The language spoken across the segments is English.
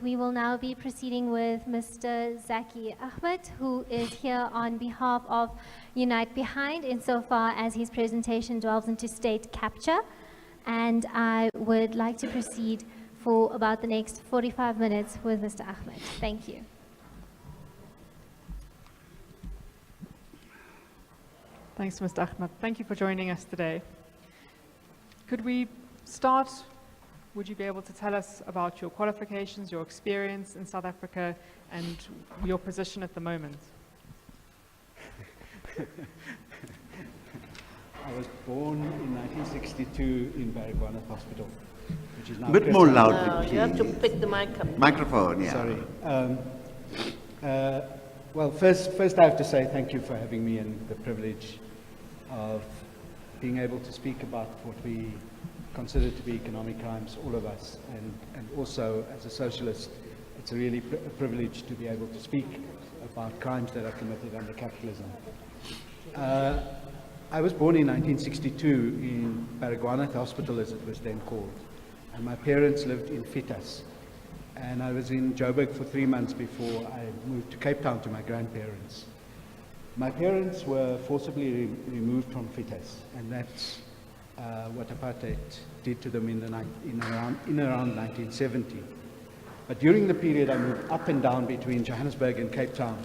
we will now be proceeding with Mr. Zackie Achmat, who is here on behalf of Unite Behind, insofar as his presentation delves into state capture. And I would like to proceed for about the next 45 minutes with Mr. Achmat. Thank you. Thanks, Mr. Achmat. Thank you for joining us today. Could we start? Would you be able to tell us about your qualifications, your experience in South Africa, and your position at the moment? I was born in 1962 in Baragwanath Hospital, which is now... A bit more loudly, No, you have to pick the mic up. Microphone, yeah. Sorry. Well, first I have to say thank you for having me and the privilege of being able to speak about what we consider to be economic crimes, all of us, and also as a socialist, it's a really a privilege to be able to speak about crimes that are committed under capitalism. I was born in 1962 in Baragwanath Hospital, as it was then called, and my parents lived in Fitas, and I was in Joburg for 3 months before I moved to Cape Town to my grandparents. My parents were forcibly removed from Fitas, and that's what apartheid did to them in around 1970. But during the period, I moved up and down between Johannesburg and Cape Town.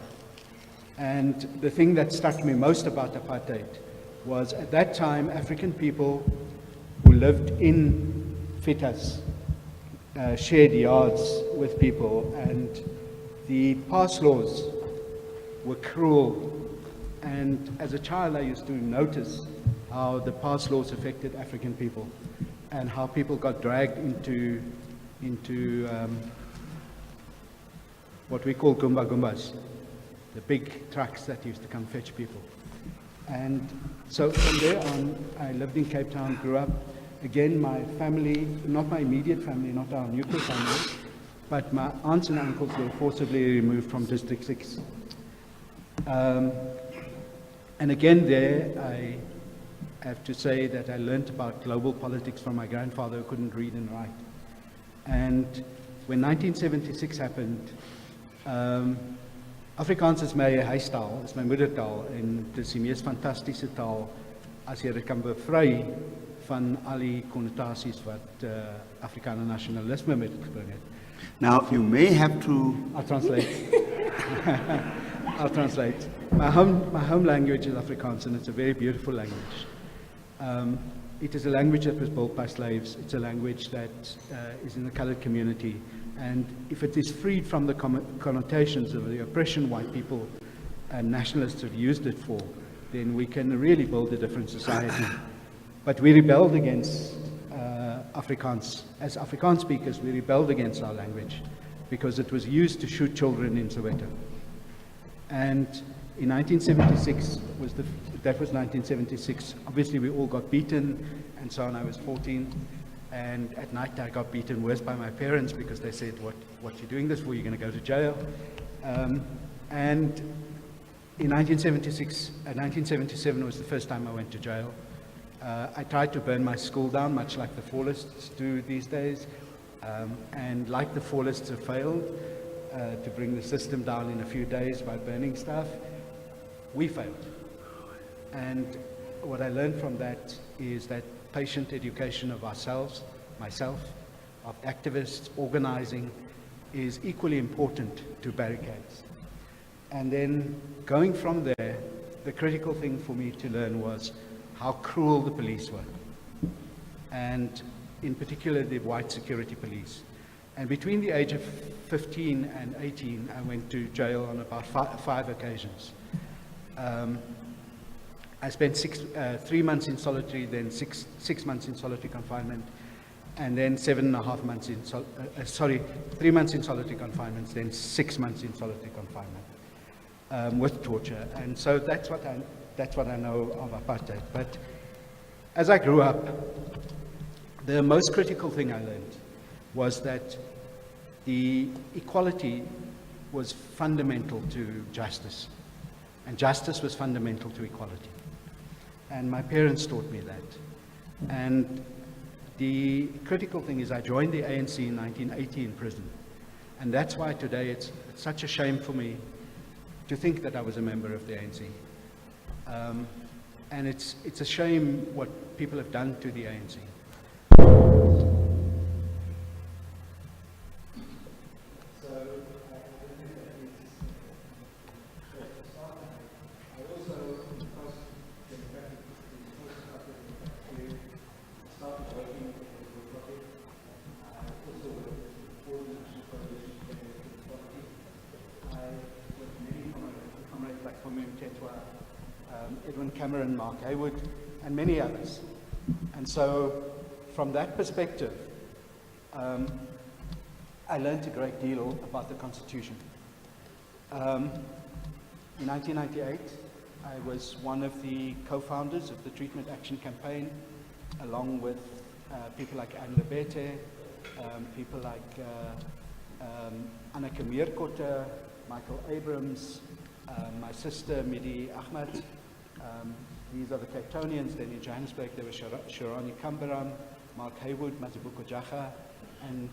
And the thing that struck me most about apartheid was, at that time, African people who lived in Fitas shared yards with people, and the pass laws were cruel. And as a child, I used to notice how the pass laws affected African people, and how people got dragged into what we call Gumba Gumbas, the big trucks that used to come fetch people. And so from there on, I lived in Cape Town, grew up. Again, my family, not my immediate family, not our nuclear family, but my aunts and uncles were forcibly removed from District 6. And again there, I have to say that I learned about global politics from my grandfather, who couldn't read and write. And when 1976 happened, Afrikaans is my huistaal, is my moedertaal, en dit is die mees fantastiese taal as jy dit kan bevry van al die konnotasies wat Afrikaner nationalisme met gebring het. Now, you may have to... I'll translate. I'll translate. My home language is Afrikaans, and it's a very beautiful language. It is a language that was built by slaves. It's a language that is in the colored community. And if it is freed from the connotations of the oppression white people and nationalists have used it for, then we can really build a different society. But we rebelled against Afrikaans. As Afrikaans speakers, we rebelled against our language because it was used to shoot children in Soweto. And in 1976, that was 1976. Obviously, we all got beaten, and so on. I was 14, and at night I got beaten worse by my parents because they said, what you doing this for? You're going to go to jail. And in 1977 was the first time I went to jail. I tried to burn my school down, much like the Fallists do these days. And like the Fallists have failed to bring the system down in a few days by burning stuff, we failed. And what I learned from that is that patient education of ourselves, myself, of activists, organizing, is equally important to barricades. And then going from there, the critical thing for me to learn was how cruel the police were, and in particular the white security police. And between the age of 15 and 18, I went to jail on about five occasions. I spent 3 months in solitary, then six months in solitary confinement, and then 7.5 months in 3 months in solitary confinement, then 6 months in solitary confinement with torture. And so that's what I know of apartheid. But as I grew up, the most critical thing I learned was that the equality was fundamental to justice, and justice was fundamental to equality. And my parents taught me that. And the critical thing is I joined the ANC in 1980 in prison. And that's why today it's such a shame for me to think that I was a member of the ANC. And it's a shame what people have done to the ANC. Edwin Cameron, Mark Haywood, and many others. And so, from that perspective, I learned a great deal about the Constitution. In 1998, I was one of the co-founders of the Treatment Action Campaign, along with people like Anne Lebete, people like Anneke Meerkotte, Michael Abrams, my sister Zackie Achmat. These are the Cape Townians. Then in Johannesburg there was Shirani Kambaram, Mark Haywood, Mazibuko Jaha, and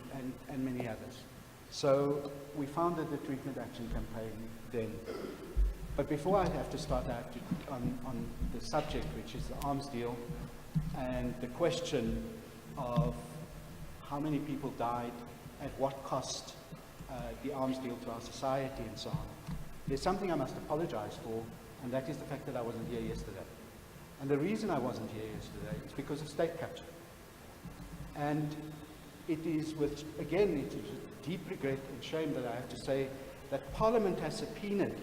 many others. So we founded the Treatment Action Campaign then. But before I have to start out on the subject, which is the arms deal, and the question of how many people died, at what cost, the arms deal to our society and so on, there's something I must apologize for, and that is the fact that I wasn't here yesterday. And the reason I wasn't here yesterday is because of state capture. And it is with, again, it is with deep regret and shame that I have to say that Parliament has subpoenaed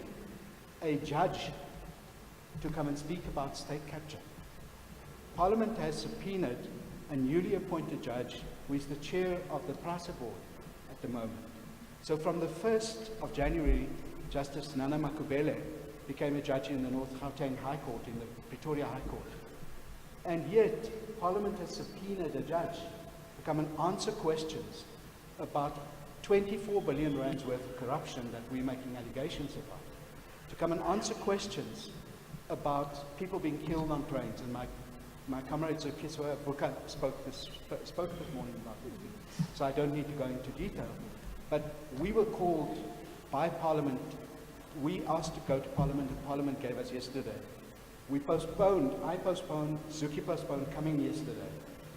a judge to come and speak about state capture. Parliament has subpoenaed a newly appointed judge who is the chair of the Prasa Board at the moment. So from the 1st of January, Justice Nana Makubele became a judge in the North Gauteng High Court, in the Pretoria High Court. And yet, Parliament has subpoenaed a judge to come and answer questions about 24 billion rands worth of corruption that we're making allegations about, to come and answer questions about people being killed on trains. And my comrade Zukiswa Buka spoke this morning about this, so I don't need to go into detail. But we were called by Parliament. We asked to go to Parliament, and Parliament gave us yesterday. I postponed, Zuki postponed coming yesterday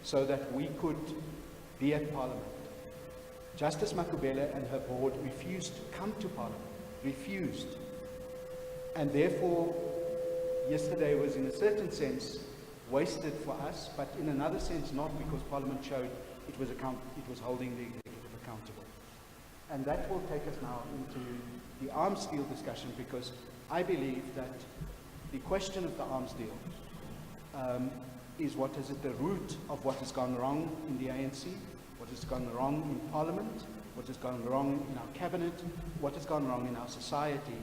so that we could be at Parliament. Justice Makubele and her board refused to come to Parliament, refused. And therefore, yesterday was in a certain sense wasted for us, but in another sense not, because Parliament showed it was holding the executive accountable. And that will take us now into the arms deal discussion, because I believe that the question of the arms deal is what is at the root of what has gone wrong in the ANC, what has gone wrong in Parliament, what has gone wrong in our cabinet, what has gone wrong in our society.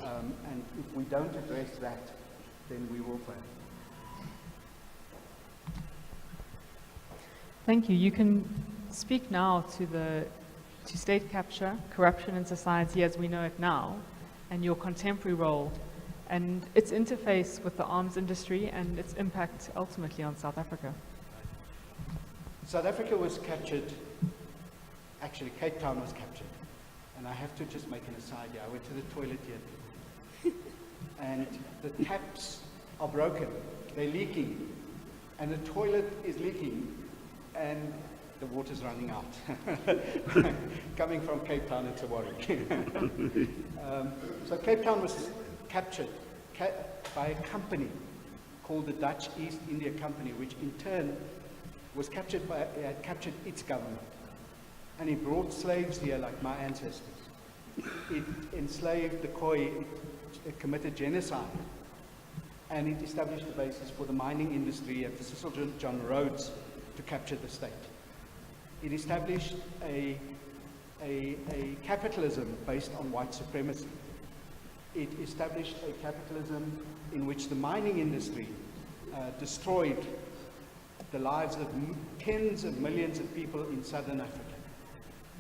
And if we don't address that, then we will fail. Thank you. You can speak now to state capture, corruption in society as we know it now, and your contemporary role, and its interface with the arms industry and its impact ultimately on South Africa. South Africa was captured, actually Cape Town was captured, and I have to just make an aside here. I went to the toilet here, and the taps are broken, they're leaking, and the toilet is leaking, and the water's running out. Coming from Cape Town, it's a worry. So Cape Town was captured by a company called the Dutch East India Company, which in turn was captured its government. And it brought slaves here like my ancestors. It enslaved the Khoi, it committed genocide, and it established the basis for the mining industry at the Cecil John Rhodes to capture the state. It established a capitalism based on white supremacy. It established a capitalism in which the mining industry destroyed the lives of tens of millions of people in southern Africa.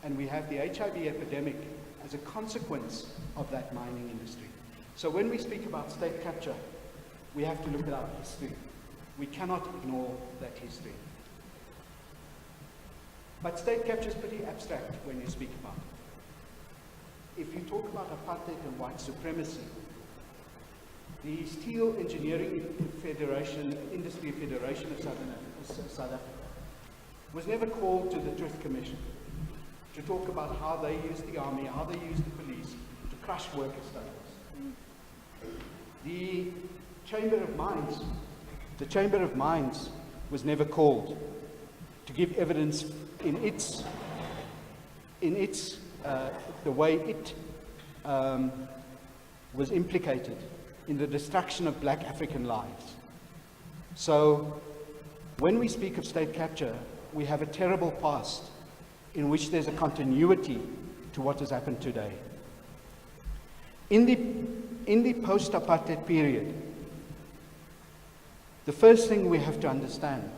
And we have the HIV epidemic as a consequence of that mining industry. So when we speak about state capture, we have to look at our history. We cannot ignore that history. But state capture is pretty abstract when you speak about it. if you talk about apartheid and white supremacy, the Steel Engineering Federation, Industry Federation of South Africa, was never called to the Truth Commission to talk about how they used the army, how they used the police to crush worker struggle. The Chamber of Mines was never called to give evidence in the way it was implicated in the destruction of black African lives. So when we speak of state capture, we have a terrible past in which there's a continuity to what has happened today. In the post-apartheid period, the first thing we have to understand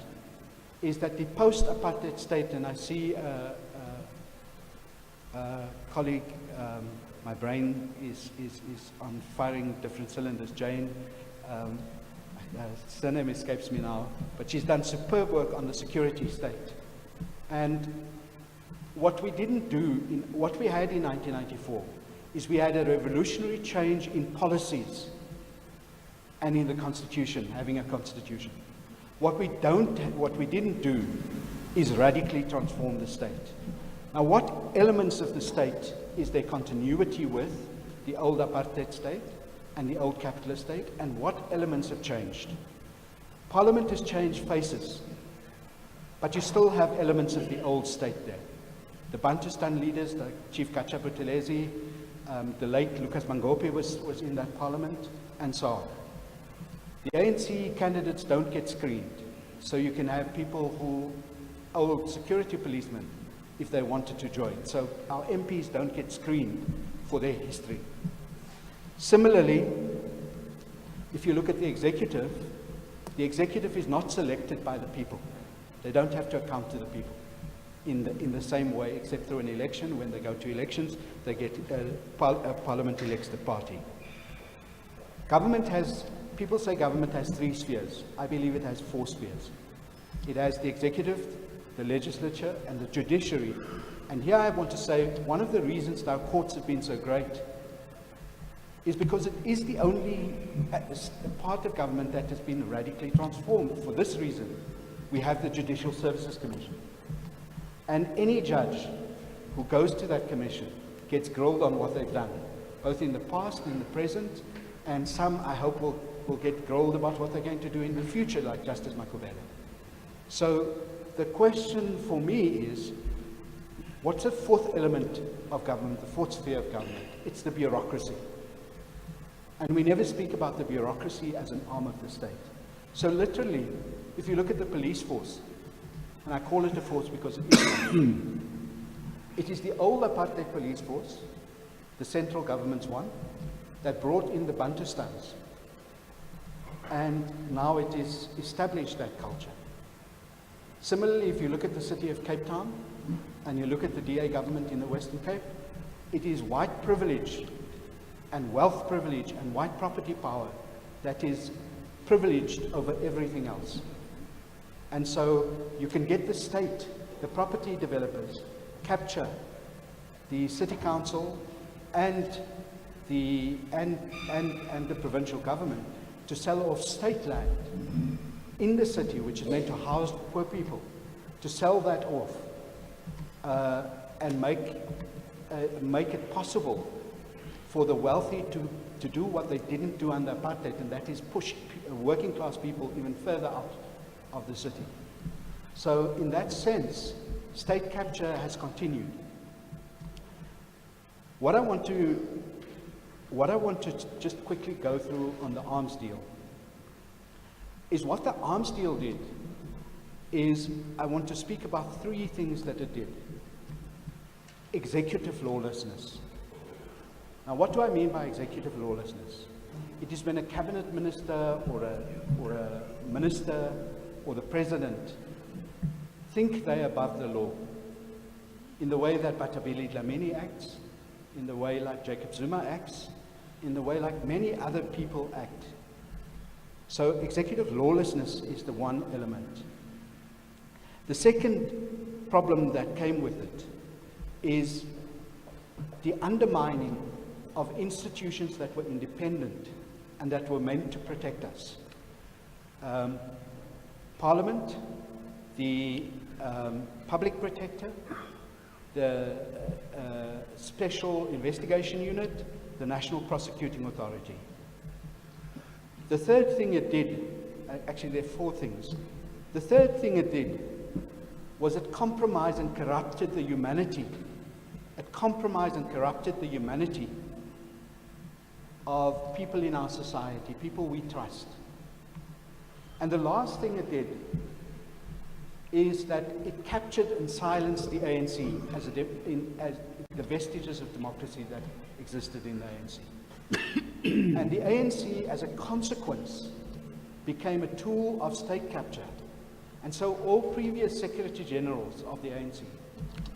is that the post-apartheid state, and I see a colleague, my brain is on firing different cylinders, Jane, surname escapes me now, but she's done superb work on the security state. And what we didn't do, what we had in 1994, is we had a revolutionary change in policies and in the constitution, having a constitution. What we didn't do is radically transform the state. Now, what elements of the state is there continuity with the old apartheid state and the old capitalist state, and what elements have changed? Parliament has changed faces, but you still have elements of the old state there. The Bantustan leaders, the Chief Kacha Buthelezi, the late Lucas Mangope was in that parliament, and so on. The ANC candidates don't get screened, so you can have people who, old security policemen, if they wanted to join. So our MPs don't get screened for their history. Similarly, if you look at the executive is not selected by the people. They don't have to account to the people in the same way, except through an election. When they go to elections, they get Parliament elects the party. Government has, people say government has 3 spheres. I believe it has 4 spheres. It has the executive, the legislature, and the judiciary. And here I want to say one of the reasons our courts have been so great is because it is the only part of government that has been radically transformed. For this reason, we have the Judicial Services Commission. And any judge who goes to that commission gets grilled on what they've done, both in the past and in the present, and some, I hope, will get grilled about what they're going to do in the future, like Justice Makubele. So the question for me is, what's the 4th element of government, the 4th sphere of government? It's the bureaucracy. And we never speak about the bureaucracy as an arm of the state. So literally, if you look at the police force, and I call it a force because it is the old apartheid police force, the central government's one, that brought in the Bantustans. And now it is established that culture. Similarly, if you look at the city of Cape Town, and you look at the DA government in the Western Cape, it is white privilege and wealth privilege and white property power that is privileged over everything else. And so you can get the state, the property developers, capture the city council and the provincial government to sell off state land in the city, which is meant to house poor people, to sell that off and make it possible for the wealthy to do what they didn't do under apartheid, and that is push working class people even further out of the city. So in that sense, state capture has continued. What I want to just quickly go through on the arms deal is what the arms deal did is I want to speak about 3 things that it did. Executive lawlessness. Now, what do I mean by executive lawlessness? It is when a cabinet minister or a minister or the president think they're above the law in the way that Batabile Dlamini acts, in the way like Jacob Zuma acts, in the way like many other people act. So executive lawlessness is the one element. The second problem that came with it is the undermining of institutions that were independent and that were meant to protect us. Parliament, the Public Protector, the Special Investigation Unit, the National Prosecuting Authority. The third thing it did, actually there are four things. The third thing it did was it compromised and corrupted the humanity. It compromised and corrupted the humanity of people in our society, people we trust. And the last thing it did is that it captured and silenced the ANC as the vestiges of democracy that existed in the ANC. And the ANC, as a consequence, became a tool of state capture. And so all previous Secretary Generals of the ANC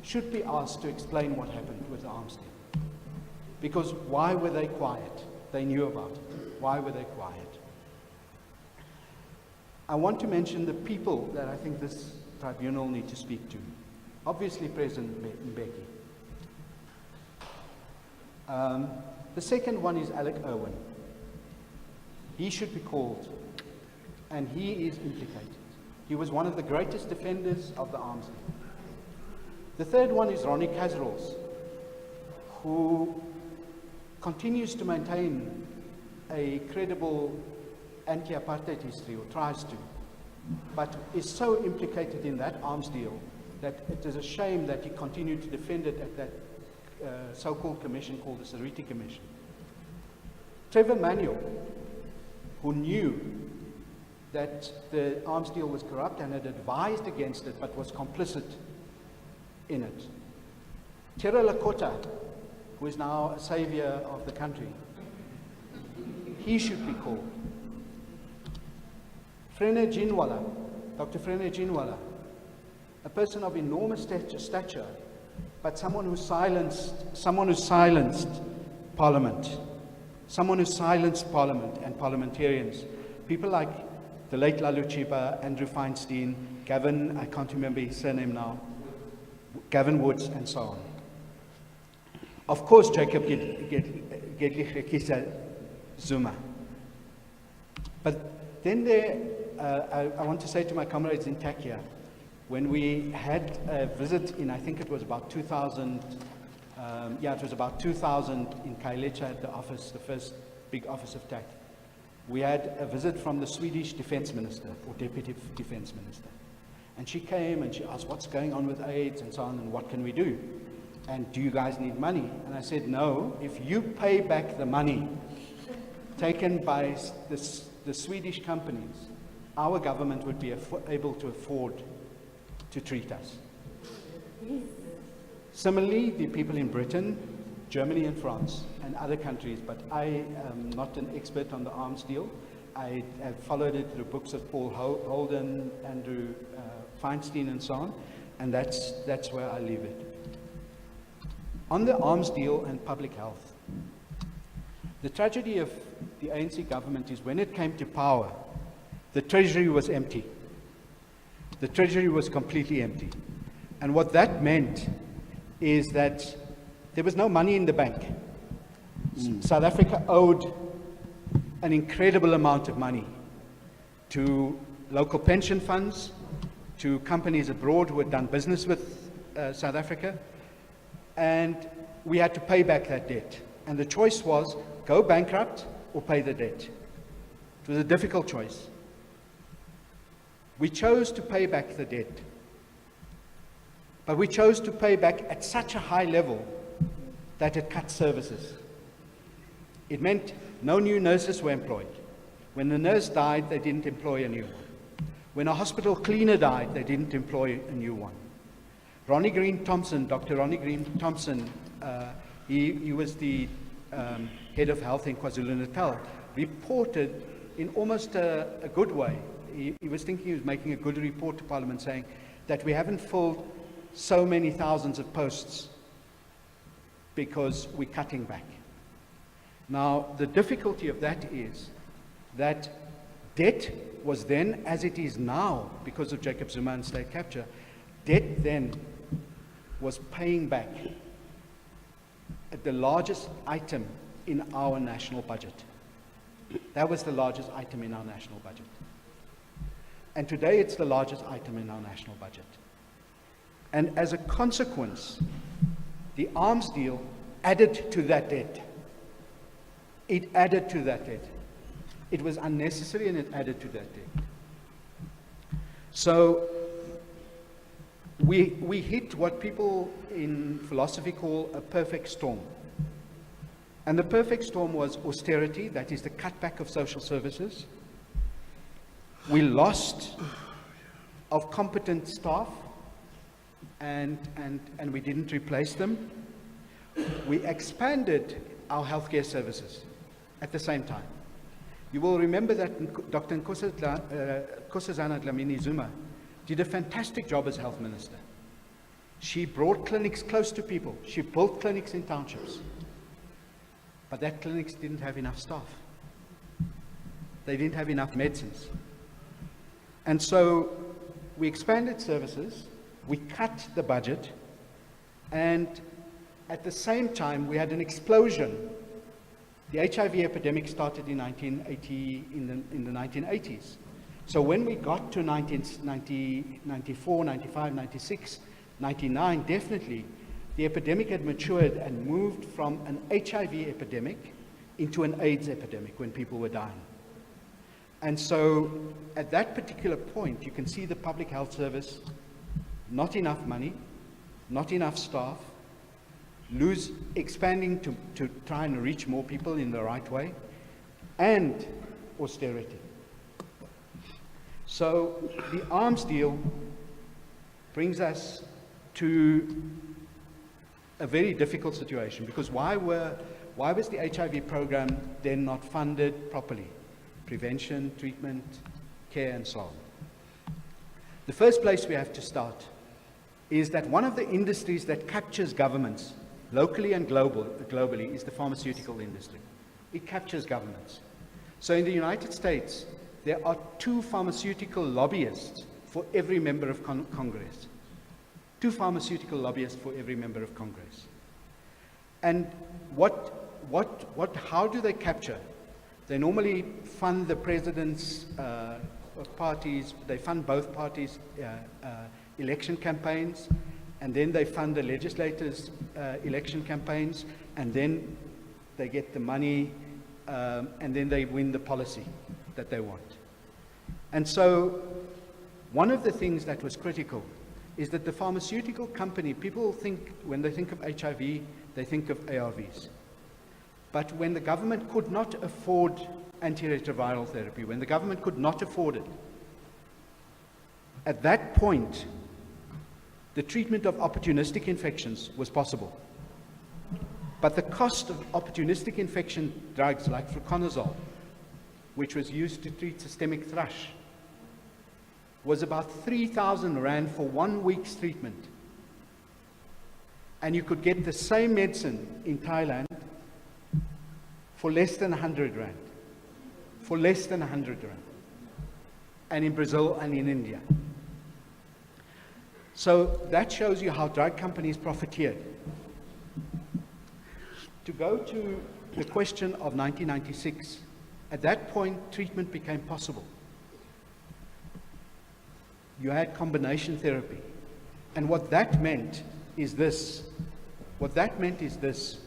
should be asked to explain what happened with the arms deal. Because why were they quiet? They knew about it. Why were they quiet? I want to mention the people that I think this tribunal need to speak to. Obviously, President Mbeki. The second one is Alec Irwin. He should be called, and he is implicated. He was one of the greatest defenders of the arms deal. The third one is Ronnie Kasrils, who continues to maintain a credible anti-apartheid history, or tries to, but is so implicated in that arms deal that it is a shame that he continued to defend it at that so-called commission called the Austerity Commission. Trevor Manuel, who knew that the arms deal was corrupt and had advised against it but was complicit in it. Tera Lakota, who is now a savior of the country, he should be called. Frene Jinwala, Dr. Frene Jinwala, a person of enormous stature, but someone who silenced Parliament, someone who silenced Parliament and parliamentarians. People like the late Lalu Chiba, Andrew Feinstein, Gavin, I can't remember his surname now, Gavin Woods, and so on. Of course, Jacob Gedlich Zuma. But then I want to say to my comrades in Takia, when we had a visit in, I think it was about 2000, it was about 2000 in Kailicha at the office, the first big office of TAC. We had a visit from the Swedish Defense Minister, or Deputy Defense Minister. And she came and she asked, what's going on with AIDS and so on, and what can we do? And do you guys need money? And I said, no, if you pay back the money taken by the Swedish companies, our government would be able to afford to treat us. Similarly, the people in Britain, Germany and France and other countries, but I am not an expert on the arms deal. I have followed it through books of Paul Holden, Andrew Feinstein and so on, and that's where I leave it. On the arms deal and public health, the tragedy of the ANC government is when it came to power, the treasury was empty. The treasury was completely empty. And what that meant is that there was no money in the bank. South Africa owed an incredible amount of money to local pension funds, to companies abroad who had done business with South Africa, and we had to pay back that debt. And the choice was go bankrupt or pay the debt. It was a difficult choice. We chose to pay back the debt, but we chose to pay back at such a high level that it cut services. It meant no new nurses were employed. When the nurse died, they didn't employ a new one. When a hospital cleaner died, they didn't employ a new one. Ronnie Green Thompson, Dr. Ronnie Green Thompson, he was the head of health in KwaZulu-Natal, reported in almost a good way. He was thinking he was making a good report to Parliament saying that we haven't filled so many thousands of posts because we're cutting back. Now, the difficulty of that is that debt was then, as it is now, because of Jacob Zuma and state capture, debt then was paying back the largest item in our national budget. That was the largest item in our national budget. And today it's the largest item in our national budget. And as a consequence, the arms deal added to that debt. It added to that debt. It was unnecessary and it added to that debt. So we hit what people in philosophy call a perfect storm. And the perfect storm was austerity, that is the cutback of social services. We lost of competent staff and we didn't replace them. We expanded our healthcare services at the same time. You will remember that Dr. Nkosazana Dlamini Zuma did a fantastic job as health minister. She brought clinics close to people. She built clinics in townships. But that clinics didn't have enough staff. They didn't have enough medicines. And so we expanded services, we cut the budget, and at the same time we had an explosion. The HIV epidemic started in 1980, in the 1980s. So when we got to 1994, 95, 96, 99, definitely, the epidemic had matured and moved from an HIV epidemic into an AIDS epidemic when people were dying. And so at that particular point, you can see the public health service, not enough money, not enough staff, expanding to try and reach more people in the right way, and austerity. So the arms deal brings us to a very difficult situation, because why was the HIV program then not funded properly? Prevention, treatment, care, and so on. The first place we have to start is that one of the industries that captures governments, locally and globally, is the pharmaceutical industry. It captures governments. So in the United States, there are 2 pharmaceutical lobbyists for every member of Congress. 2 pharmaceutical lobbyists for every member of Congress. And how do they capture? They normally fund the president's parties, they fund both parties' election campaigns, and then they fund the legislators' election campaigns, and then they get the money, and then they win the policy that they want. And so one of the things that was critical is that the pharmaceutical company, people think, when they think of HIV, they think of ARVs. But when the government could not afford antiretroviral therapy, when the government could not afford it, at that point, the treatment of opportunistic infections was possible. But the cost of opportunistic infection drugs like fluconazole, which was used to treat systemic thrush, was about 3,000 Rand for 1 week's treatment. And you could get the same medicine in Thailand for less than 100 Rand. For less than 100 Rand. And in Brazil and in India. So that shows you how drug companies profiteered. To go to the question of 1996, at that point, treatment became possible. You had combination therapy. And what that meant is this. What that meant is this,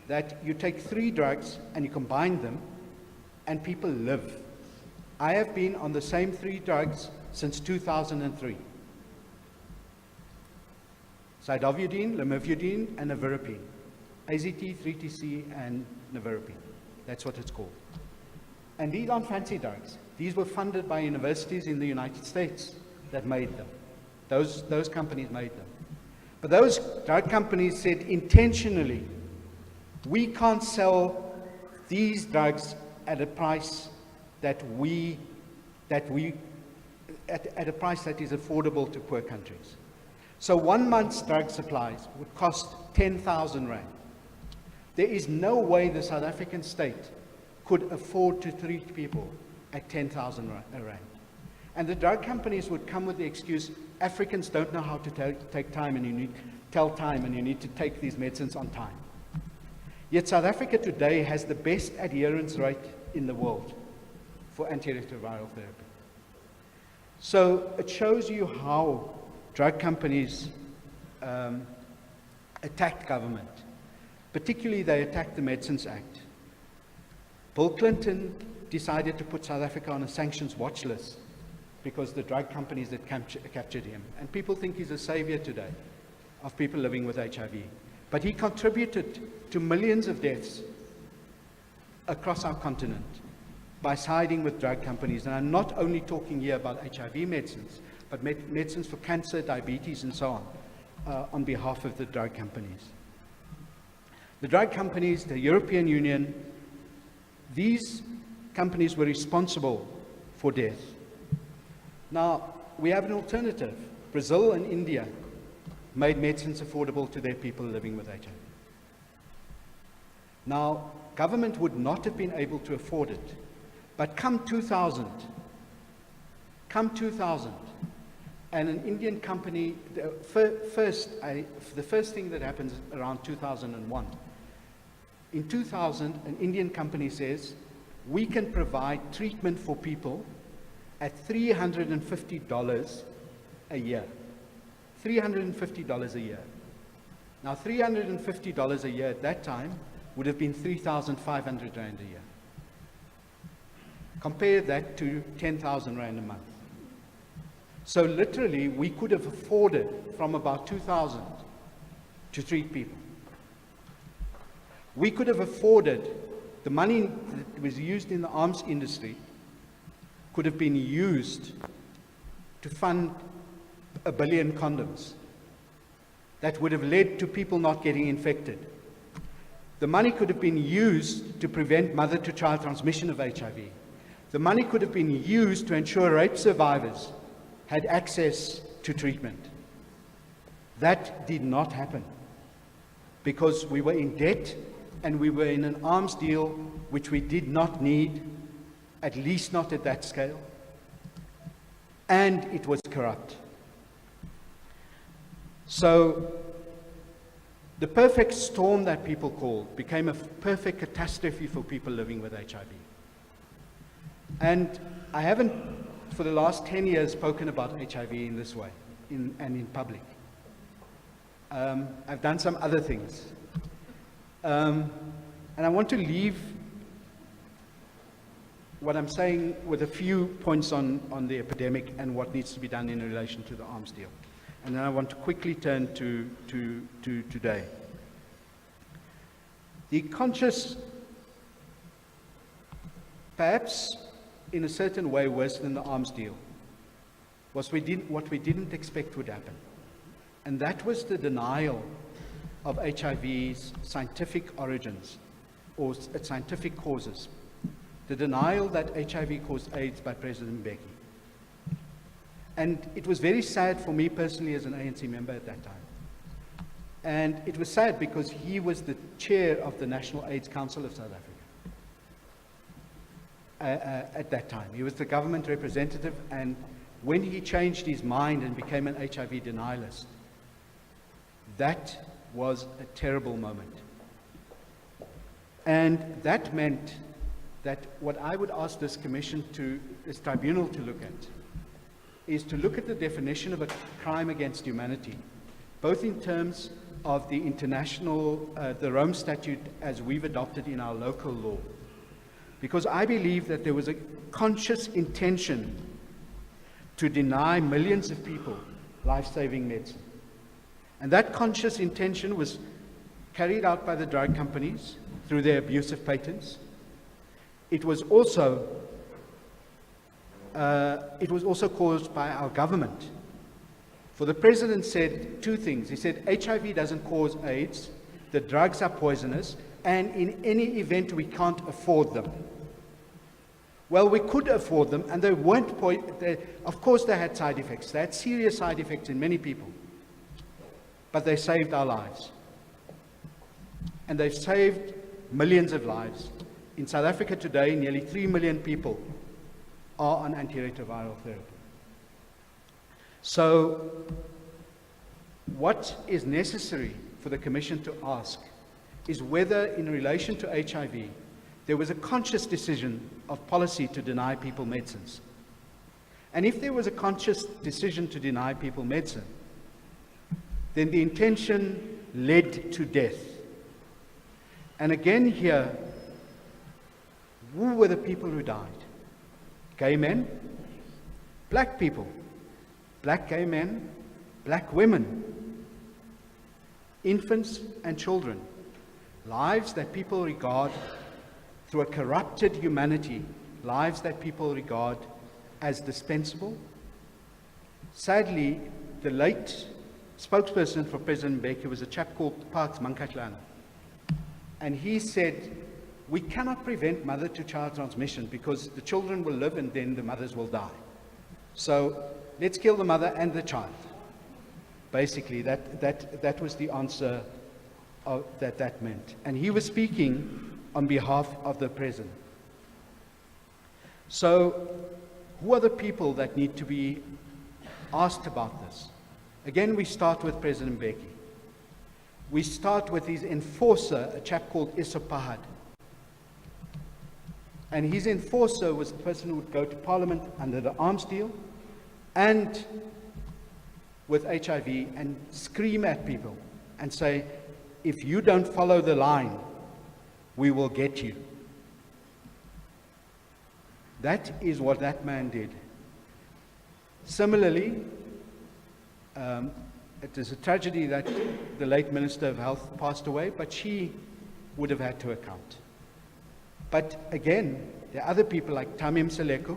that you take 3 drugs and you combine them, and people live. I have been on the same 3 drugs since 2003. Cidovudine, lamivudine, and nevirapine. AZT, 3TC, and nevirapine. That's what it's called. And these aren't fancy drugs. These were funded by universities in the United States that made them. Those companies made them. But those drug companies said intentionally, we can't sell these drugs at a price at a price that is affordable to poor countries. So 1 month's drug supplies would cost 10,000 Rand. There is no way the South African state could afford to treat people at 10,000 Rand. And the drug companies would come with the excuse, Africans don't know how to take time, and you need to tell time, and you need to take these medicines on time. Yet South Africa today has the best adherence rate in the world for antiretroviral therapy. So it shows you how drug companies attacked government. Particularly, they attacked the Medicines Act. Bill Clinton decided to put South Africa on a sanctions watch list because the drug companies that captured him. And people think he's a savior today of people living with HIV. But he contributed to millions of deaths across our continent by siding with drug companies. And I'm not only talking here about HIV medicines, but medicines for cancer, diabetes, and so on behalf of the drug companies. The drug companies, the European Union, these companies were responsible for death. Now, we have an alternative. Brazil and India made medicines affordable to their people living with HIV. Now, government would not have been able to afford it, but come 2000, and an Indian company, the first thing that happens around 2001, in 2000, an Indian company says, we can provide treatment for people at $350 a year. $350 a year. Now, $350 a year at that time would have been 3,500 Rand a year. Compare that to 10,000 Rand a month. So literally, we could have afforded from about 2000 to treat people. We could have afforded the money that was used in the arms industry could have been used to fund 1 billion condoms that would have led to people not getting infected. The money could have been used to prevent mother-to-child transmission of HIV. The money could have been used to ensure rape survivors had access to treatment. That did not happen because we were in debt and we were in an arms deal which we did not need, at least not at that scale, and it was corrupt. So the perfect storm that people called became a perfect catastrophe for people living with HIV. And I haven't, for the last 10 years, spoken about HIV in this way, and in public. I've done some other things. And I want to leave what I'm saying with a few points on the epidemic and what needs to be done in relation to the arms deal. And then I want to quickly turn to today. The conscious, perhaps in a certain way worse than the arms deal, was what we didn't expect would happen. And that was the denial of HIV's scientific origins or its scientific causes. The denial that HIV caused AIDS by President Mbeki. And it was very sad for me personally as an ANC member at that time. And it was sad because he was the chair of the National AIDS Council of South Africa at that time. He was the government representative, and when he changed his mind and became an HIV denialist, that was a terrible moment. And that meant that what I would ask this commission this tribunal to look at, is to look at the definition of a crime against humanity, both in terms of the international, the Rome Statute as we've adopted in our local law. Because I believe that there was a conscious intention to deny millions of people life-saving medicine. And that conscious intention was carried out by the drug companies through their abusive patents. It was also caused by our government. For the president said two things. He said, HIV doesn't cause AIDS, the drugs are poisonous, and in any event we can't afford them. Well, we could afford them, and they weren't, of course they had side effects. They had serious side effects in many people. But they saved our lives. And they've saved millions of lives. In South Africa today, nearly 3 million people are on antiretroviral therapy. So, what is necessary for the Commission to ask is whether, in relation to HIV, there was a conscious decision of policy to deny people medicines. And if there was a conscious decision to deny people medicine, then the intention led to death. And again here, who were the people who died? Gay men, black people, black gay men, black women, infants and children. Lives that people regard, through a corrupted humanity, lives that people regard as dispensable. Sadly, the late spokesperson for President Mbeki was a chap called Parks Mankatlana. And he said, we cannot prevent mother-to-child transmission because the children will live and then the mothers will die. So let's kill the mother and the child. Basically, that was the answer that meant. And he was speaking on behalf of the president. So, who are the people that need to be asked about this? Again, we start with President Mbeki. We start with his enforcer, a chap called Isopahad. And his enforcer was the person who would go to Parliament under the arms deal and with HIV and scream at people and say, if you don't follow the line, we will get you. That is what that man did. Similarly, it is a tragedy that the late Minister of Health passed away, but she would have had to account. But again, there are other people like Tamim Seleko.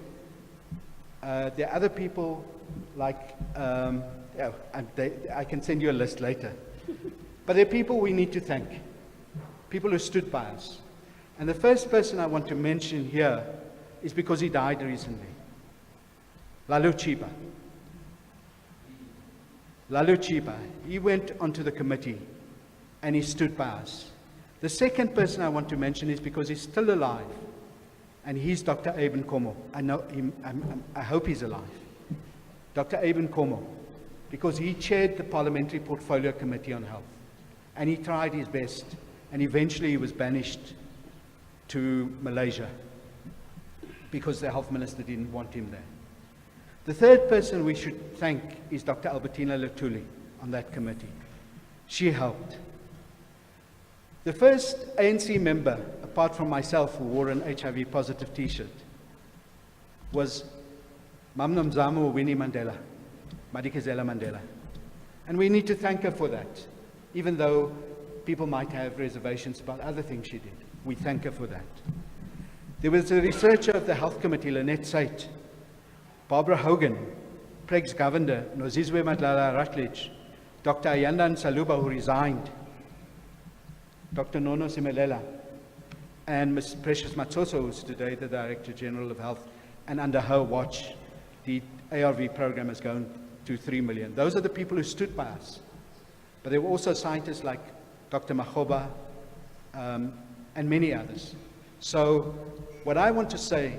There are other people like, I can send you a list later. But there are people we need to thank, people who stood by us. And the first person I want to mention here is because he died recently. Lalu Chiba. Lalu Chiba, he went onto the committee and he stood by us. The second person I want to mention is because he's still alive, and he's Dr. Aben Komo. I know him, I hope he's alive. Dr. Aben Komo, because he chaired the Parliamentary Portfolio Committee on Health, and he tried his best, and eventually he was banished to Malaysia because the health minister didn't want him there. The third person we should thank is Dr. Albertina Lutuli on that committee. She helped. The first ANC member, apart from myself, who wore an HIV positive t-shirt, was Mamnum Zamu Winnie Mandela, Madikizela Mandela. And we need to thank her for that, even though people might have reservations about other things she did. We thank her for that. There was a researcher of the Health Committee, Lynette Sait, Barbara Hogan, Preg's governor, Nozizwe Madlala Rutledge, Dr. Ayandan Saluba, who resigned, Dr. Nono Simelela, and Ms. Precious Matsoso, who's today the Director General of Health, and under her watch, the ARV program has gone to 3 million. Those are the people who stood by us. But there were also scientists like Dr. Mahoba and many others. So what I want to say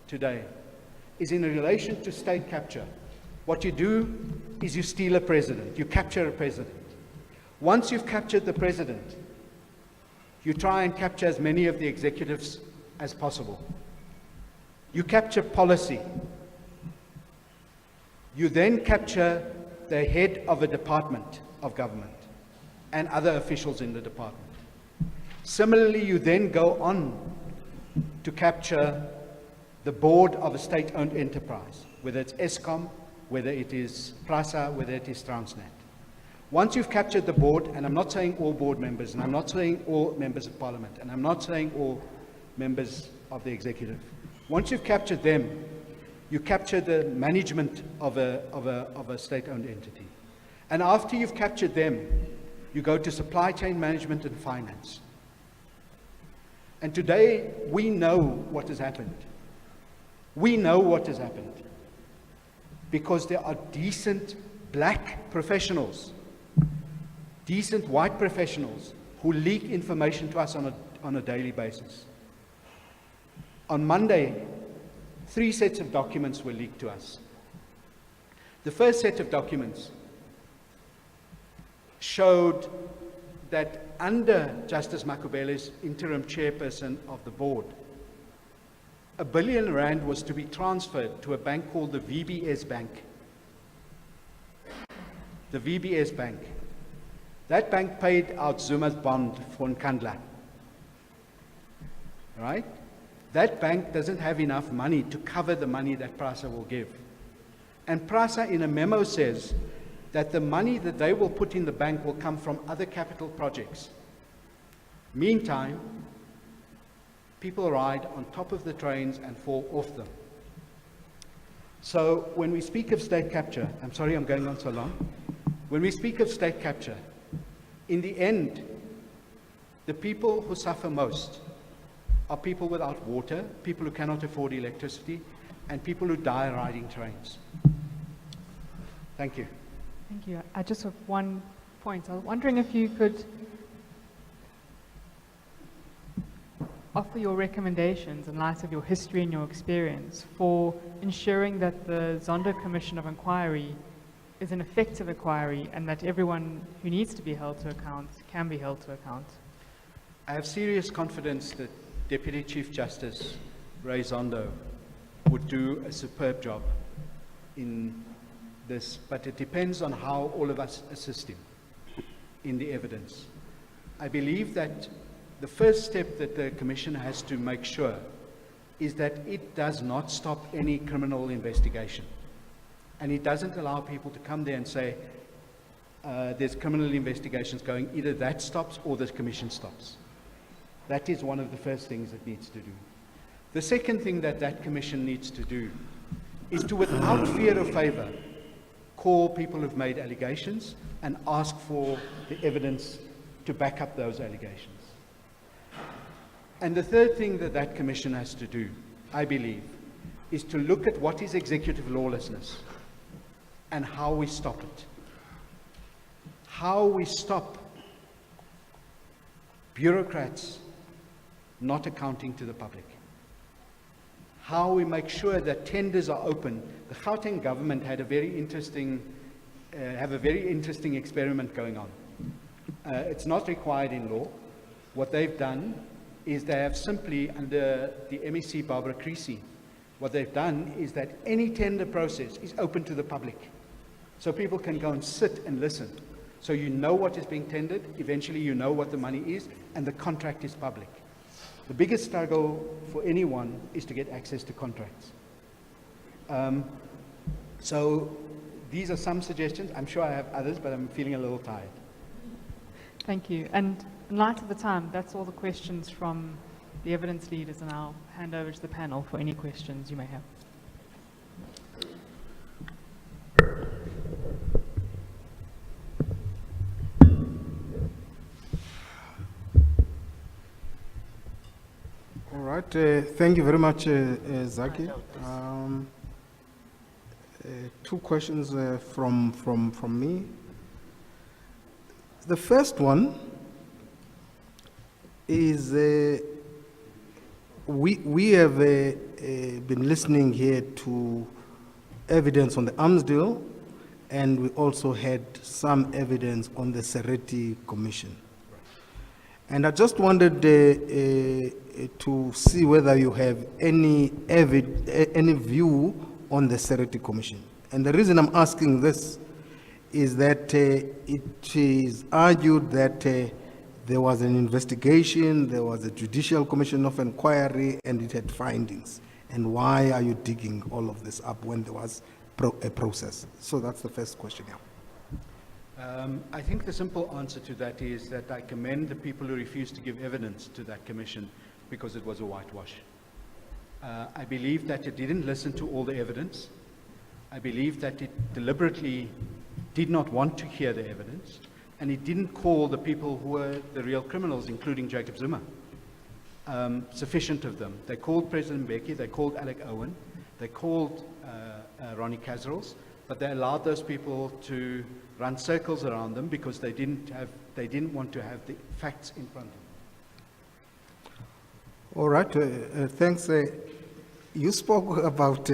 today is in relation to state capture. What you do is you steal a president, you capture a president. Once you've captured the president, you try and capture as many of the executives as possible. You capture policy. You then capture the head of a department of government and other officials in the department. Similarly, you then go on to capture the board of a state-owned enterprise, whether it's Eskom, whether it is PRASA, whether it is Transnet. Once you've captured the board, and I'm not saying all board members, and I'm not saying all members of parliament, and I'm not saying all members of the executive. Once you've captured them, you capture the management of a state-owned entity. And after you've captured them, you go to supply chain management and finance. And today, we know what has happened. We know what has happened because there are decent black professionals, decent white professionals who leak information to us on a daily basis. On Monday, 3 sets of documents were leaked to us. The first set of documents showed that under Justice Makubele's interim chairperson of the board, R1 billion was to be transferred to a bank called the VBS Bank. The VBS Bank. That bank paid out Zuma's bond for Nkandla. Right? That bank doesn't have enough money to cover the money that PRASA will give. And PRASA in a memo says that the money that they will put in the bank will come from other capital projects. Meantime, people ride on top of the trains and fall off them. So when we speak of state capture, I'm sorry I'm going on so long. When we speak of state capture, in the end, the people who suffer most are people without water, people who cannot afford electricity, and people who die riding trains. Thank you. Thank you. I just have one point. I was wondering if you could offer your recommendations in light of your history and your experience for ensuring that the Zondo Commission of Inquiry is an effective inquiry and that everyone who needs to be held to account can be held to account. I have serious confidence that Deputy Chief Justice Ray Zondo would do a superb job in this, but it depends on how all of us assist him in the evidence. I believe that the first step that the Commission has to make sure is that it does not stop any criminal investigation. And it doesn't allow people to come there and say, there's criminal investigations going, either that stops or the Commission stops. That is one of the first things it needs to do. The second thing that that Commission needs to do is to, without fear or favor, call people who've made allegations and ask for the evidence to back up those allegations. And the third thing that that Commission has to do, I believe, is to look at what is executive lawlessness and how we stop it. How we stop bureaucrats not accounting to the public. How we make sure that tenders are open. The Gauteng government had a very interesting, have a very interesting experiment going on. It's not required in law. What they've done is they have simply, under the MEC Barbara Creasy, what they've done is that any tender process is open to the public. So people can go and sit and listen. So you know what is being tendered, eventually you know what the money is, and the contract is public. The biggest struggle for anyone is to get access to contracts. So these are some suggestions. I'm sure I have others, but I'm feeling a little tired. Thank you. And in light of the time, that's all the questions from the evidence leaders, and I'll hand over to the panel for any questions you may have. All right. Thank you very much, Zackie. Two questions from me. The first one is we have been listening here to evidence on the arms deal, and we also had some evidence on the Austerity Commission. And I just wanted to see whether you have any view on the Austerity Commission. And the reason I'm asking this is that it is argued that there was an investigation, there was a Judicial Commission of Inquiry, and it had findings. And why are you digging all of this up when there was a process? So that's the first question here. I think the simple answer to that is that I commend the people who refused to give evidence to that commission because it was a whitewash. I believe that it didn't listen to all the evidence. I believe that it deliberately did not want to hear the evidence, and it didn't call the people who were the real criminals, including Jacob Zuma. Sufficient of them. They called President Mbeki, they called Alec Owen, they called Ronnie Casrels, but they allowed those people to run circles around them because they didn't want to have the facts in front of them. All right, thanks. You spoke about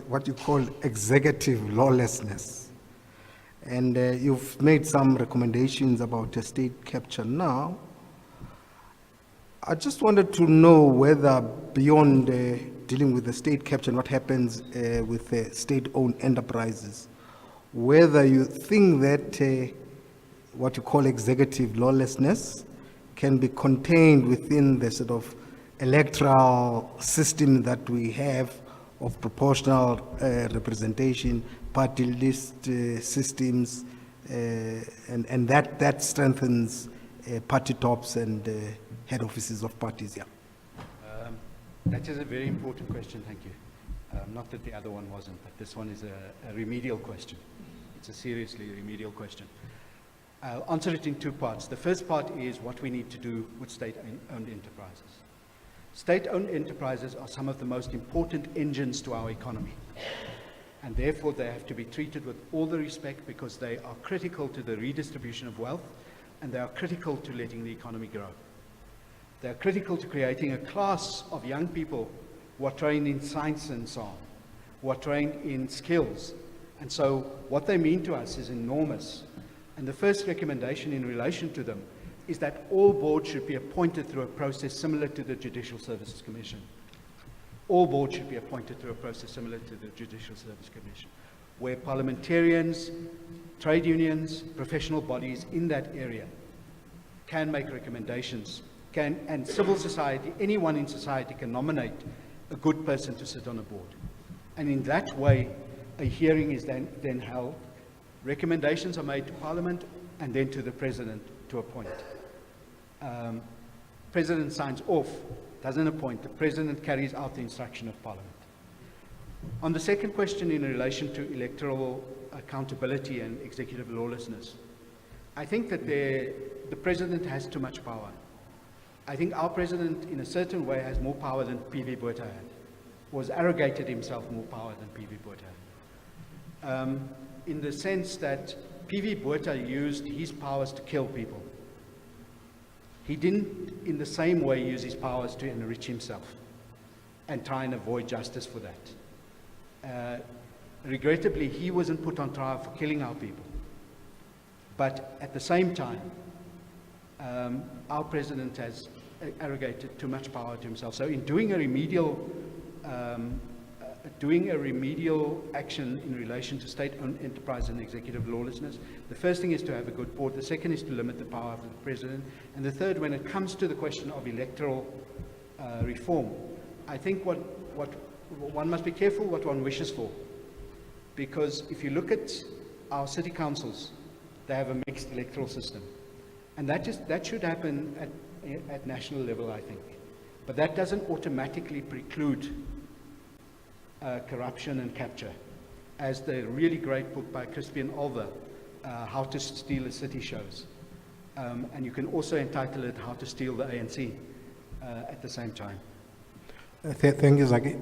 what you call executive lawlessness. And you've made some recommendations about state capture now. I just wanted to know whether beyond dealing with the state capture and what happens with state-owned enterprises, whether you think that what you call executive lawlessness can be contained within the sort of electoral system that we have of proportional representation, party list systems, and that strengthens party tops and head offices of parties. Yeah. That is a very important question, thank you. Not that the other one wasn't, but this one is a remedial question. It's a seriously remedial question. I'll answer it in two parts. The first part is what we need to do with state-owned enterprises. State-owned enterprises are some of the most important engines to our economy, and therefore they have to be treated with all the respect because they are critical to the redistribution of wealth, and they are critical to letting the economy grow. They are critical to creating a class of young people who are trained in science and so on, who are trained in skills. And so what they mean to us is enormous. And the first recommendation in relation to them is that all boards should be appointed through a process similar to the Judicial Services Commission. All boards should be appointed through a process similar to the Judicial Service Commission, where parliamentarians, trade unions, professional bodies in that area can make recommendations, and civil society, anyone in society can nominate a good person to sit on a board. And in that way, a hearing is then held, recommendations are made to Parliament, and then to the President to appoint. President signs off, doesn't appoint. The President carries out the instruction of Parliament. On the second question in relation to electoral accountability and executive lawlessness, I think that the President has too much power. I think our President, in a certain way, has more power than P.V. Botha had, was arrogated himself more power than P.V. Botha had. In the sense that P.V. Botha used his powers to kill people. He didn't, in the same way, use his powers to enrich himself and try and avoid justice for that. Regrettably, he wasn't put on trial for killing our people. But at the same time, our President has arrogated too much power to himself. So in doing a remedial action in relation to state-owned enterprise and executive lawlessness, the first thing is to have a good board. The second is to limit the power of the President. And the third, when it comes to the question of electoral reform, I think what one must be careful what one wishes for. Because if you look at our city councils, they have a mixed electoral system. And that should happen at national level, I think. But that doesn't automatically preclude corruption and capture, as the really great book by Crispian Olver, How to Steal a City, shows. And you can also entitle it How to Steal the ANC at the same time. Thank you, Zackie.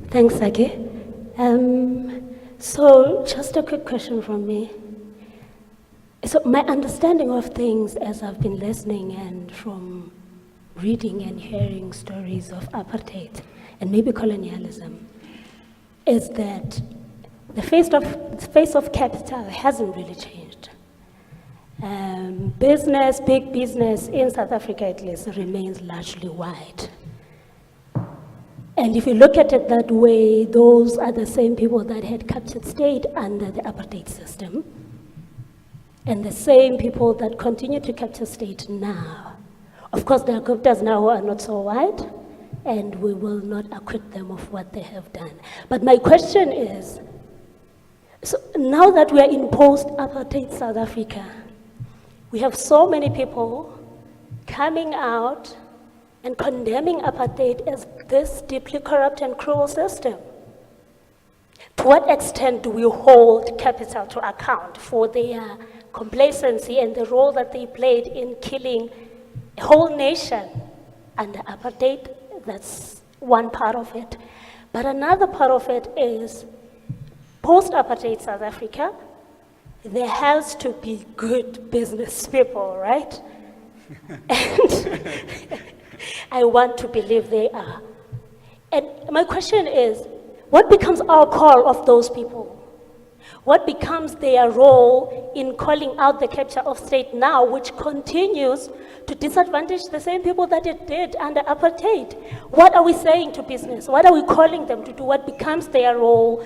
Thanks, Zackie. So just a quick question from me. So my understanding of things as I've been listening and from reading and hearing stories of apartheid and maybe colonialism is that the face of capital hasn't really changed. Big business in South Africa at least remains largely white. And if you look at it that way, those are the same people that had captured state under the apartheid system, and the same people that continue to capture state now. Of course, there are captors now who are not so white, and we will not acquit them of what they have done. But my question is, so now that we are in post-apartheid South Africa, we have so many people coming out and condemning apartheid as this deeply corrupt and cruel system. To what extent do we hold capital to account for their complacency and the role that they played in killing a whole nation under apartheid? That's one part of it. But another part of it is post-apartheid South Africa, there has to be good business people, right? And I want to believe they are. And my question is, what becomes our call of those people? What becomes their role in calling out the capture of state now, which continues to disadvantage the same people that it did under apartheid? What are we saying to business? What are we calling them to do? What becomes their role,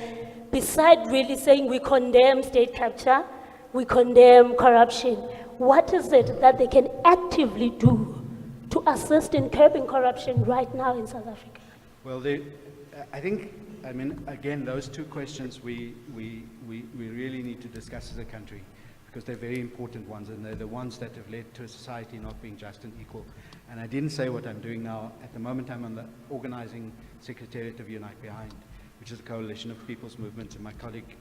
beside really saying we condemn state capture, we condemn corruption? What is it that they can actively do to assist in curbing corruption right now in South Africa? Well, I think, I mean, again, those two questions we really need to discuss as a country, because they're very important ones, and they're the ones that have led to a society not being just and equal. And I didn't say what I'm doing now. At the moment, I'm on the organizing secretariat of Unite Behind, which is a coalition of people's movements, and my colleague,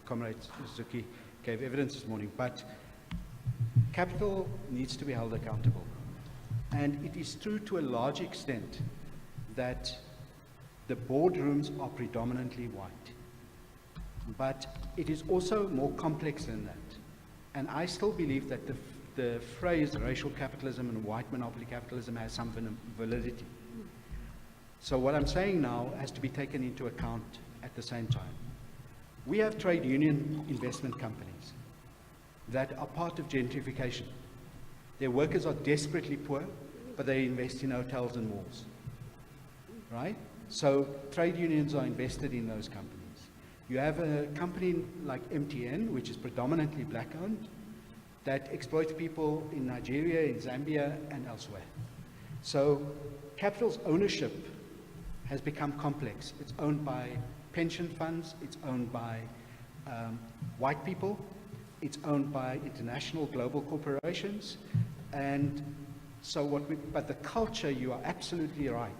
Comrade Zackie, gave evidence this morning. But capital needs to be held accountable. And it is true to a large extent that the boardrooms are predominantly white. But it is also more complex than that. And I still believe that the phrase racial capitalism and white monopoly capitalism has some validity. So what I'm saying now has to be taken into account at the same time. We have trade union investment companies that are part of gentrification. Their workers are desperately poor, but they invest in hotels and malls, right? So trade unions are invested in those companies. You have a company like MTN, which is predominantly black-owned, that exploits people in Nigeria, in Zambia, and elsewhere. So capital's ownership has become complex. It's owned by pension funds, it's owned by white people, it's owned by international global corporations, and so but the culture, you are absolutely right,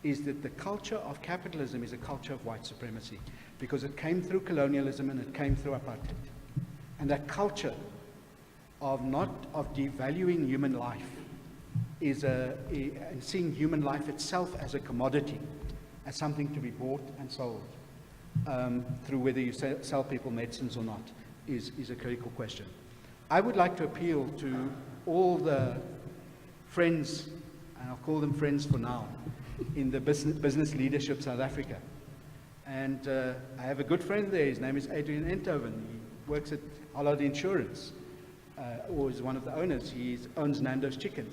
is that the culture of capitalism is a culture of white supremacy, because it came through colonialism and it came through apartheid. And that culture of devaluing human life is and seeing human life itself as a commodity, as something to be bought and sold, through whether you sell people medicines or not, is a critical question. I would like to appeal to all the friends, and I'll call them friends for now, in the business leadership South Africa. And I have a good friend there. His name is Adrian Enthoven. He works at Hollard Insurance, or is one of the owners. He owns Nando's Chicken.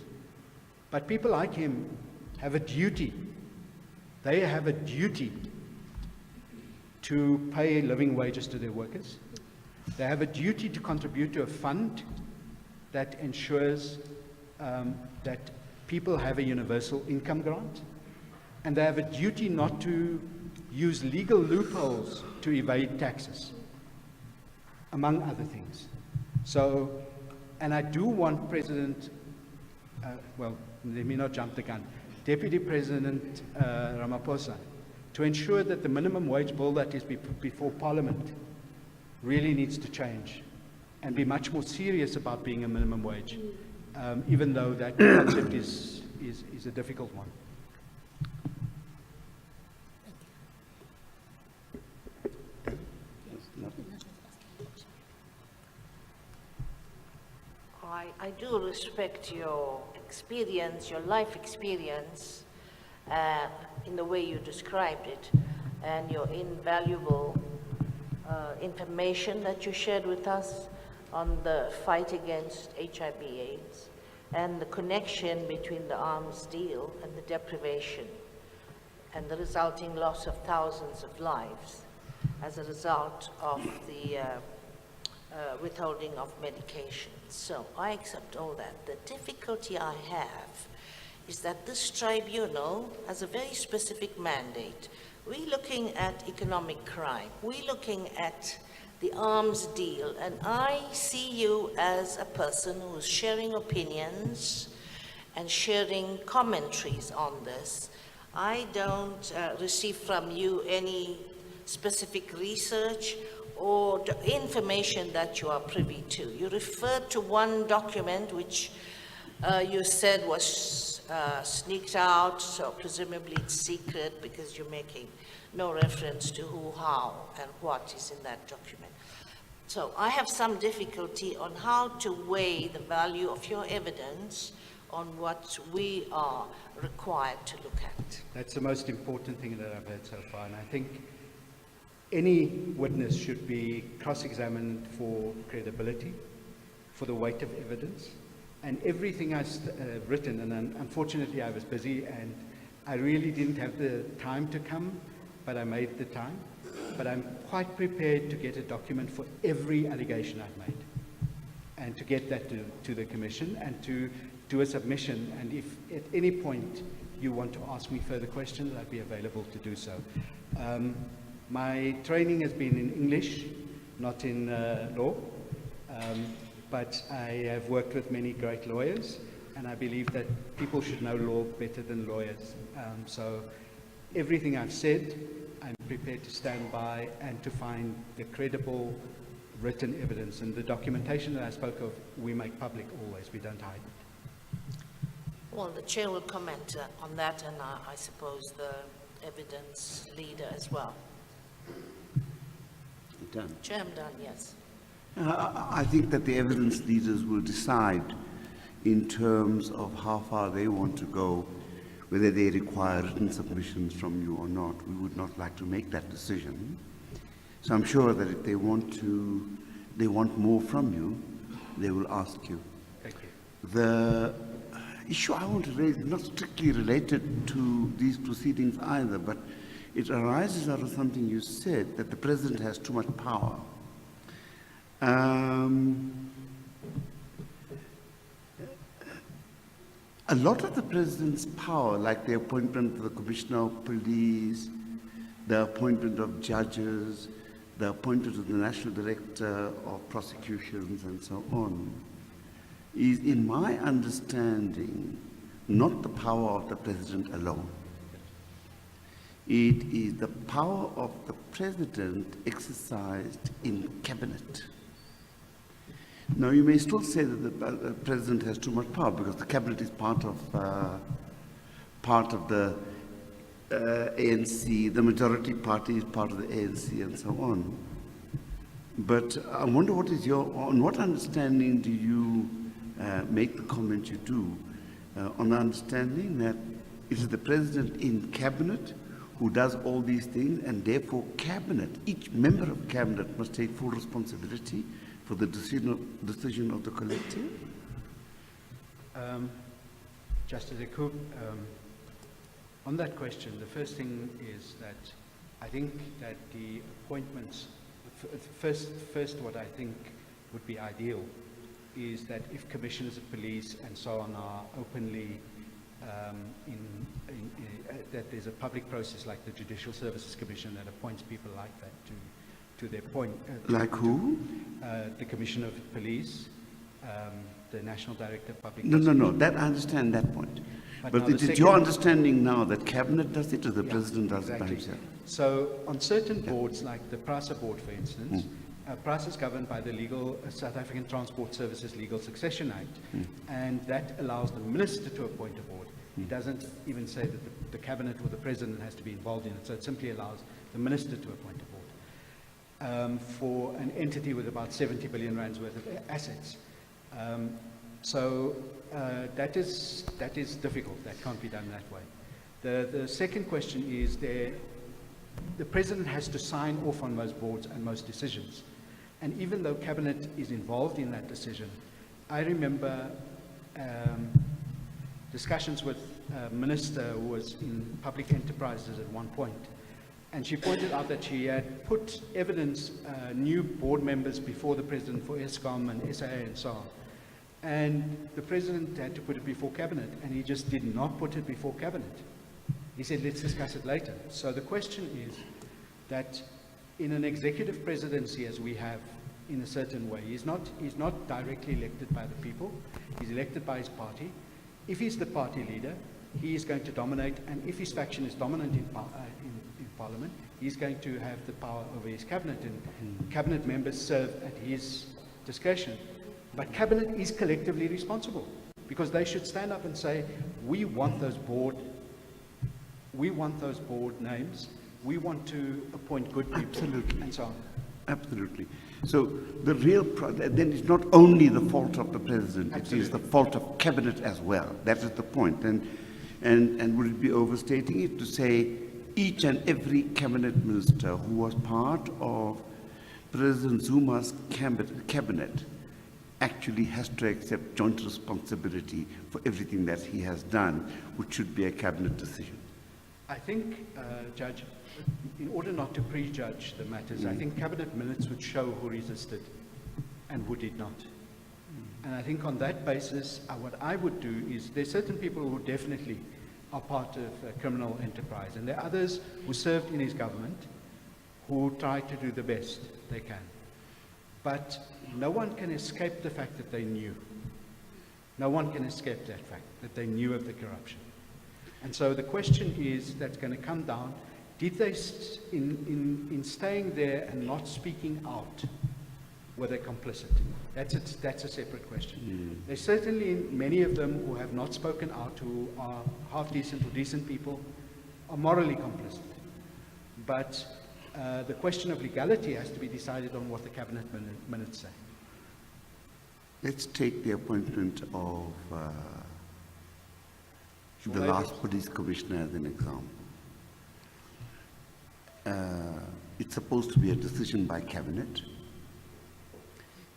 But people like him have a duty. They have a duty to pay living wages to their workers. They have a duty to contribute to a fund that ensures that people have a universal income grant. And they have a duty not to use legal loopholes to evade taxes, among other things. So, and I do want President, well, let me not jump the gun, Deputy President Ramaphosa, to ensure that the minimum wage bill that is before Parliament really needs to change and be much more serious about being a minimum wage, even though that concept is a difficult one. I do respect your experience, your life experience, in the way you described it, and your invaluable information that you shared with us on the fight against HIV/AIDS and the connection between the arms deal and the deprivation and the resulting loss of thousands of lives as a result of the withholding of medications. So I accept all that. The difficulty I have is that this tribunal has a very specific mandate. We're looking at economic crime. We're looking at the arms deal, and I see you as a person who's sharing opinions and sharing commentaries on this. I don't receive from you any specific research or information that you are privy to. You referred to one document which you said was sneaked out, so presumably it's secret because you're making no reference to who, how, and what is in that document. So I have some difficulty on how to weigh the value of your evidence on what we are required to look at. That's the most important thing that I've heard so far, and I think any witness should be cross-examined for credibility, for the weight of evidence, and everything I've written, and unfortunately I was busy and I really didn't have the time to come, but I made the time. But I'm quite prepared to get a document for every allegation I've made, and to get that to the Commission, and to do a submission. And if at any point you want to ask me further questions, I'd be available to do so. My training has been in English, not in law, but I have worked with many great lawyers, and I believe that people should know law better than lawyers. So everything I've said, I'm prepared to stand by and to find the credible written evidence. And the documentation that I spoke of, we make public always, we don't hide it. Well, the chair will comment on that, and I suppose the evidence leader as well. Done. Chair, I'm done, yes. I think that the evidence leaders will decide in terms of how far they want to go, whether they require written submissions from you or not. We would not like to make that decision. So I'm sure that if they want more from you, they will ask you. Thank you. The issue I want to raise is not strictly related to these proceedings either, but it arises out of something you said, that the president has too much power. A lot of the president's power, like the appointment of the commissioner of police, the appointment of judges, the appointment of the national director of prosecutions and so on, is, in my understanding, not the power of the president alone. It is the power of the president exercised in cabinet. Now, you may still say that the president has too much power because the cabinet is part of the ANC, the majority party is part of the ANC, and so on. But I wonder on what understanding do you make the comment you do, on the understanding that it is the president in cabinet who does all these things, and therefore cabinet, each member of cabinet must take full responsibility for the decision of the collective? Justice Ekub, on that question, the first thing is that I think that the appointments, first what I think would be ideal is that if commissioners of police and so on are openly that there's a public process like the Judicial Services Commission that appoints people like that to their point. Like who? The Commissioner of Police, the National Director of Public No, that I understand that point. But it is your understanding now that cabinet does it or the president does it by himself? So on certain boards, like the PRASA board, for instance, PRASA is governed by the South African Transport Services Legal Succession Act, and that allows the minister to appoint a board. It doesn't even say that the cabinet or the president has to be involved in it, so it simply allows the minister to appoint a board for an entity with about 70 billion rands worth of assets. So that is difficult. That can't be done that way. The second question is the president has to sign off on most boards and most decisions. And even though cabinet is involved in that decision, I remember discussions with a minister who was in public enterprises at one point, and she pointed out that she had put evidence, new board members before the president for ESCOM and SAA and so on. And the president had to put it before cabinet, and he just did not put it before cabinet. He said, let's discuss it later. So the question is that in an executive presidency, as we have in a certain way, he's not directly elected by the people, he's elected by his party. If he's the party leader, he is going to dominate, and if his faction is dominant in Parliament, he's going to have the power over his cabinet, and cabinet members serve at his discretion. But cabinet is collectively responsible, because they should stand up and say, we want those board names, we want to appoint good people, Absolutely. and so on. Absolutely. So the real then it's not only the fault of the president, Absolutely. it is the fault of cabinet as well. That is the point. And would it be overstating it to say each and every cabinet minister who was part of President Zuma's cabinet actually has to accept joint responsibility for everything that he has done, which should be a cabinet decision? I think, Judge, in order not to prejudge the matters, I think cabinet minutes would show who resisted and who did not. And I think on that basis, what I would do is, there's certain people who definitely are part of a criminal enterprise, and there are others who served in his government who try to do the best they can. But no one can escape the fact that they knew. No one can escape that fact, that they knew of the corruption. And so the question is, that's going to come down, did they, in staying there and not speaking out, were they complicit? That's a separate question. There's certainly many of them who have not spoken out, who are half decent or decent people, are morally complicit. But the question of legality has to be decided on what the cabinet minutes say. Let's take the appointment of the last police commissioner as an example. It's supposed to be a decision by cabinet.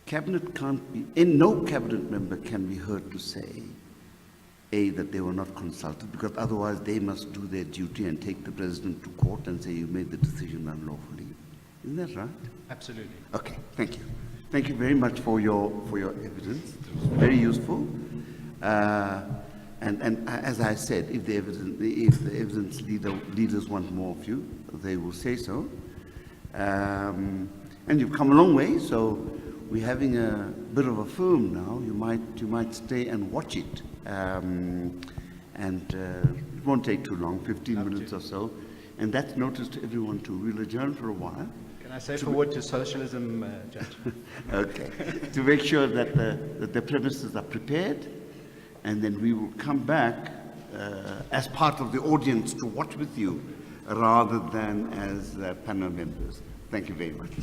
Cabinet can't be, no cabinet member can be heard to say, A, that they were not consulted, because otherwise they must do their duty and take the president to court and say you made the decision unlawfully. Isn't that right? Absolutely. Okay, thank you. Thank you very much for your evidence. It was very useful. And as I said, if the evidence leaders want more of you, they will say so. And you've come a long way, so we're having a bit of a film now. You might stay and watch it. It won't take too long, 15 minutes or so. And that's notice to everyone too. We'll adjourn for a while. Can I say forward to socialism, Judge? Okay. To make sure that the premises are prepared, and then we will come back as part of the audience to watch with you rather than as panel members. Thank you very much.